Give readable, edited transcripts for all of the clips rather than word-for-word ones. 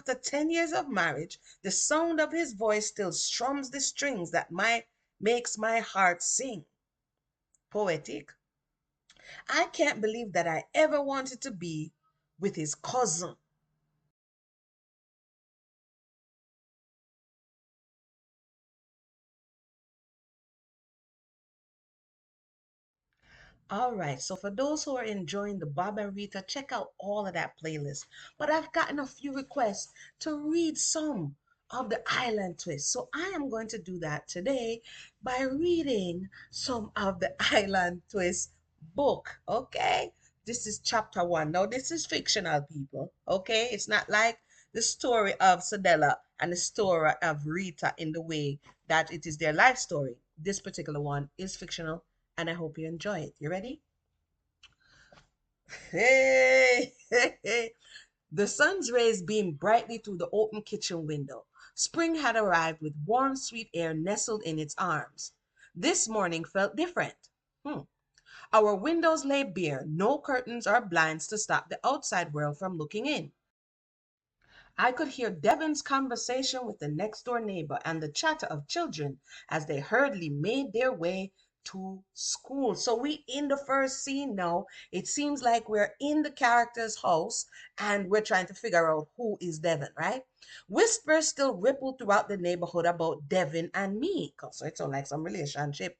after 10 years of marriage, the sound of his voice still strums the strings that makes my heart sing. Poetic. I can't believe that I ever wanted to be with his cousin. All right, so for those who are enjoying the Bob and Rita, check out all of that playlist. But I've gotten a few requests to read some of the Island Twist. So I am going to do that today by reading some of the Island Twist book. Okay, this is chapter one. Now, this is fictional, people. Okay, it's not like the story of Sadella and the story of Rita in the way that it is their life story. This particular one is fictional and I hope you enjoy it. You ready? Hey, hey, hey. The sun's rays beamed brightly through the open kitchen window. Spring had arrived with warm, sweet air nestled in its arms. This morning felt different. Hmm. Our windows lay bare, no curtains or blinds to stop the outside world from looking in. I could hear Devon's conversation with the next door neighbor and the chatter of children as they hurriedly made their way to school. So we in the first scene now, it seems like we're in the character's house and we're trying to figure out who is Devon, right? Whispers still rippled throughout the neighborhood about Devon and me, because it sounds like some relationship,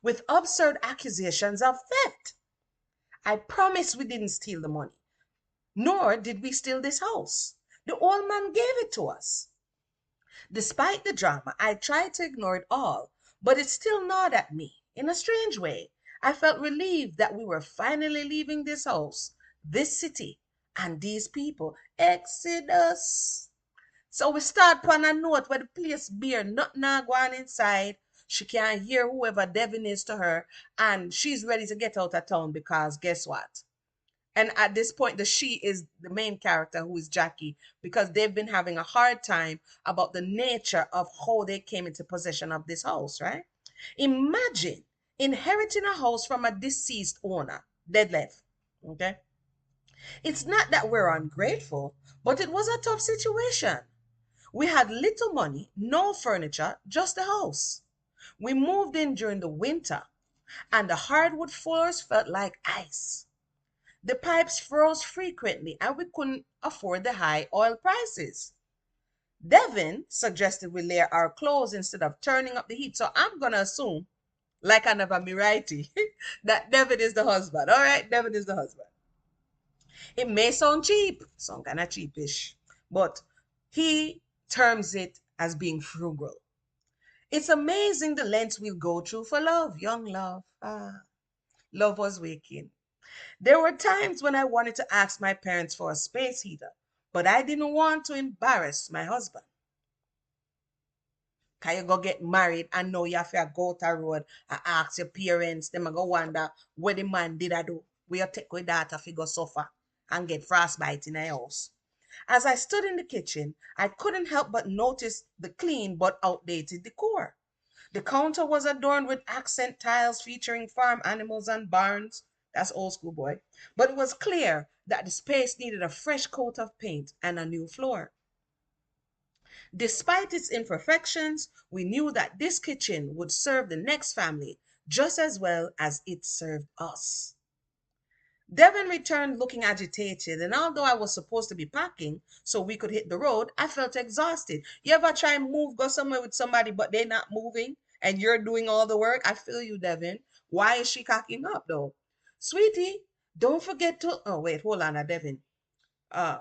with absurd accusations of theft. I promise we didn't steal the money. Nor did we steal this house. The old man gave it to us. Despite the drama, I tried to ignore it all, but it still gnawed at me in a strange way. I felt relieved that we were finally leaving this house, this city, and these people. Exodus. So we start on a note where the place bare, nothing not going inside. She can't hear whoever Devin is to her, and she's ready to get out of town because guess what? And at this point, the she is the main character, who is Jackie, because they've been having a hard time about the nature of how they came into possession of this house, right? Imagine inheriting a house from a deceased owner, dead left. Okay. It's not that we're ungrateful, but it was a tough situation. We had little money, no furniture, just the house. We moved in during the winter, and the hardwood floors felt like ice. The pipes froze frequently and we couldn't afford the high oil prices. Devin suggested we layer our clothes instead of turning up the heat. So I'm going to assume, like I never me righty, that Devin is the husband. All right, Devin is the husband. It may sound cheap, sound kind of cheapish, but he terms it as being frugal. It's amazing the lengths we'll go through for love, young love. Ah, love was waking. There were times when I wanted to ask my parents for a space heater, but I didn't want to embarrass my husband. Can you go get married and now you have to go to the road and ask your parents, them a go wonder what the man did I do. We take with that if you go suffer and get frostbite in the house. As I stood in the kitchen, I couldn't help but notice the clean but outdated decor. The counter was adorned with accent tiles featuring farm animals and barns. That's old school, boy. But it was clear that the space needed a fresh coat of paint and a new floor. Despite its imperfections, we knew that this kitchen would serve the next family just as well as it served us. Devon returned looking agitated, and although I was supposed to be packing so we could hit the road, I felt exhausted. You ever try and move, go somewhere with somebody, but they're not moving and you're doing all the work? I feel you, Devon. Why is she cocking up though? Sweetie, don't forget to. Oh, wait, hold on, Devon. Uh,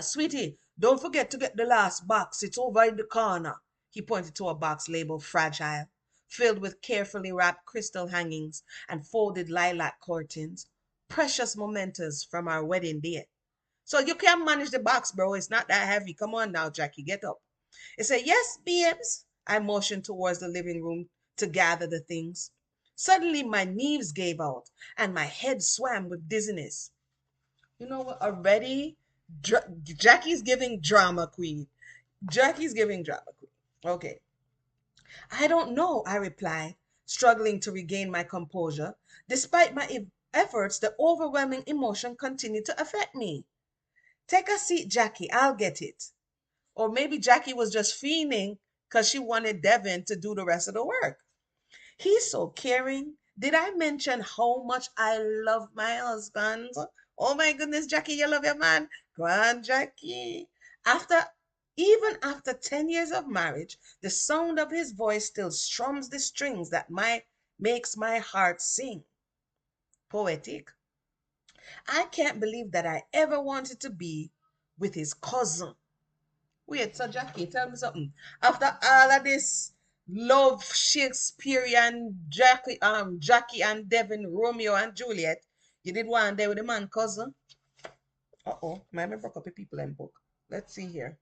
Sweetie, don't forget to get the last box. It's over in the corner. He pointed to a box labeled fragile, filled with carefully wrapped crystal hangings and folded lilac curtains, precious mementos from our wedding day. So you can manage the box, bro. It's not that heavy. Come on now, Jackie, get up. He said, yes, babes. I motioned towards the living room to gather the things. Suddenly, my knees gave out and my head swam with dizziness. You know what? Already, Jackie's giving drama queen. Jackie's giving drama queen. Okay. I don't know, I replied, struggling to regain my composure. Despite my efforts, the overwhelming emotion continued to affect me. Take a seat, Jackie. I'll get it. Or maybe Jackie was just fiending because she wanted Devin to do the rest of the work. He's so caring. Did I mention how much I love my husband? Oh my goodness, Jackie, you love your man. Go on, Jackie. After Even after 10 years of marriage, the sound of his voice still strums the strings that my makes my heart sing. Poetic. I can't believe that I ever wanted to be with his cousin. Wait, so Jackie, tell me something. After all of this love Shakespearean Jackie and Devin, Romeo and Juliet, you did one day with the man cousin? Uh-oh, my broke up the people in book. Let's see here.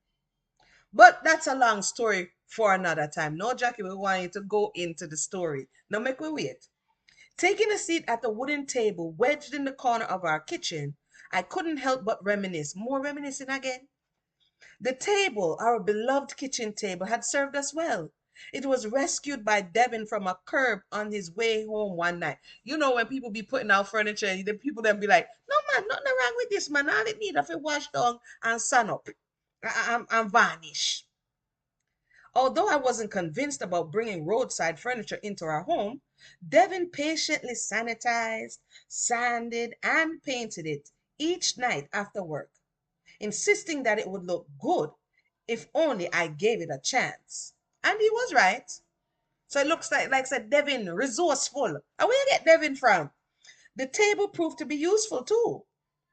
But that's a long story for another time. No, Jackie, we want you to go into the story. Now make we wait. Taking a seat at the wooden table wedged in the corner of our kitchen, I couldn't help but reminisce. More reminiscing again. The table, our beloved kitchen table, had served us well. It was rescued by Devin from a curb on his way home one night. You know when people be putting out furniture, the people then be like, "No man, nothing wrong with this man. All it need of it wash down and sun up and varnish." Although I wasn't convinced about bringing roadside furniture into our home, Devin patiently sanitized, sanded, and painted it each night after work, insisting that it would look good if only I gave it a chance. And he was right. So it looks like I said, Devin, resourceful. And where you get Devin from? The table proved to be useful too.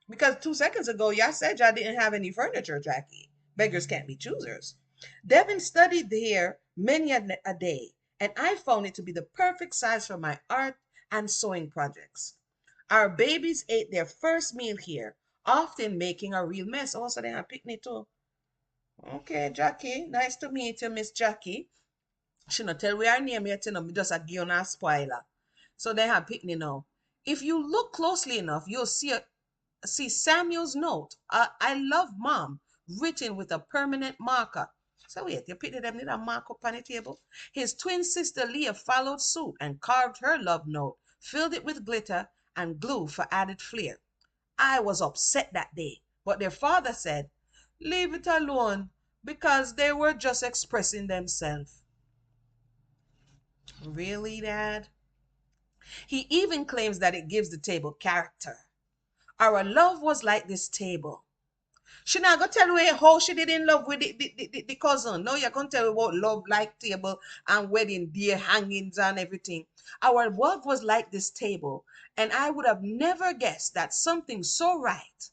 Because 2 seconds ago, y'all said y'all didn't have any furniture, Jackie. Beggars can't be choosers. Devin studied here many a day, and I found it to be the perfect size for my art and sewing projects. Our babies ate their first meal here, often making a real mess. Also, they have picnic too. Okay, Jackie. Nice to meet you, Miss Jackie. She not tell we our name yet, you know, me just a give a spoiler. So they have picnic now. If you look closely enough, you'll see Samuel's note. I love mom, written with a permanent marker. So wait, you picnic them need a mark up on the table. His twin sister Leah followed suit and carved her love note, filled it with glitter and glue for added flair. I was upset that day, but their father said, "Leave it alone because they were just expressing themselves." Really, Dad? He even claims that it gives the table character. Our love was like this table. She not gonna tell you how she did in love with the cousin. No, you're gonna tell you about love like table and wedding day hangings and everything. Our love was like this table, and I would have never guessed that something so right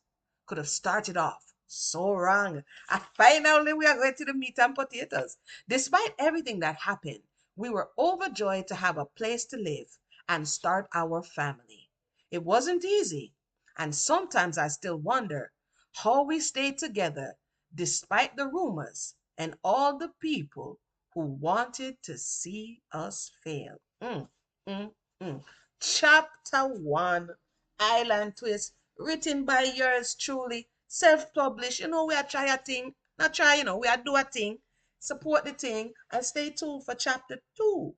could have started off so wrong. And finally, we are going to the meat and potatoes. Despite everything that happened, we were overjoyed to have a place to live and start our family. It wasn't easy, and sometimes I still wonder how we stayed together despite the rumors and all the people who wanted to see us fail. Mm, mm. Chapter 1, Island Twist, written by yours truly, self-published. You know, we are try a thing. Not try, we are do a thing. Support the thing and stay tuned for chapter 2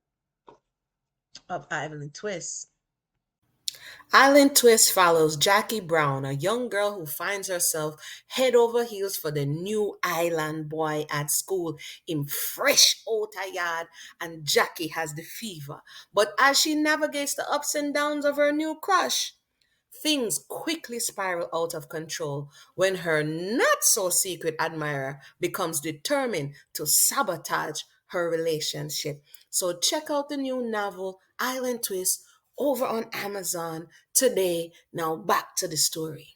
of Island Twist. Island Twist follows Jackie Brown, a young girl who finds herself head over heels for the new island boy at school in fresh outer yard, and Jackie has the fever. But as she navigates the ups and downs of her new crush, things quickly spiral out of control when her not so secret admirer becomes determined to sabotage her relationship. So check out the new novel Island Twist over on Amazon today. Now back to the story.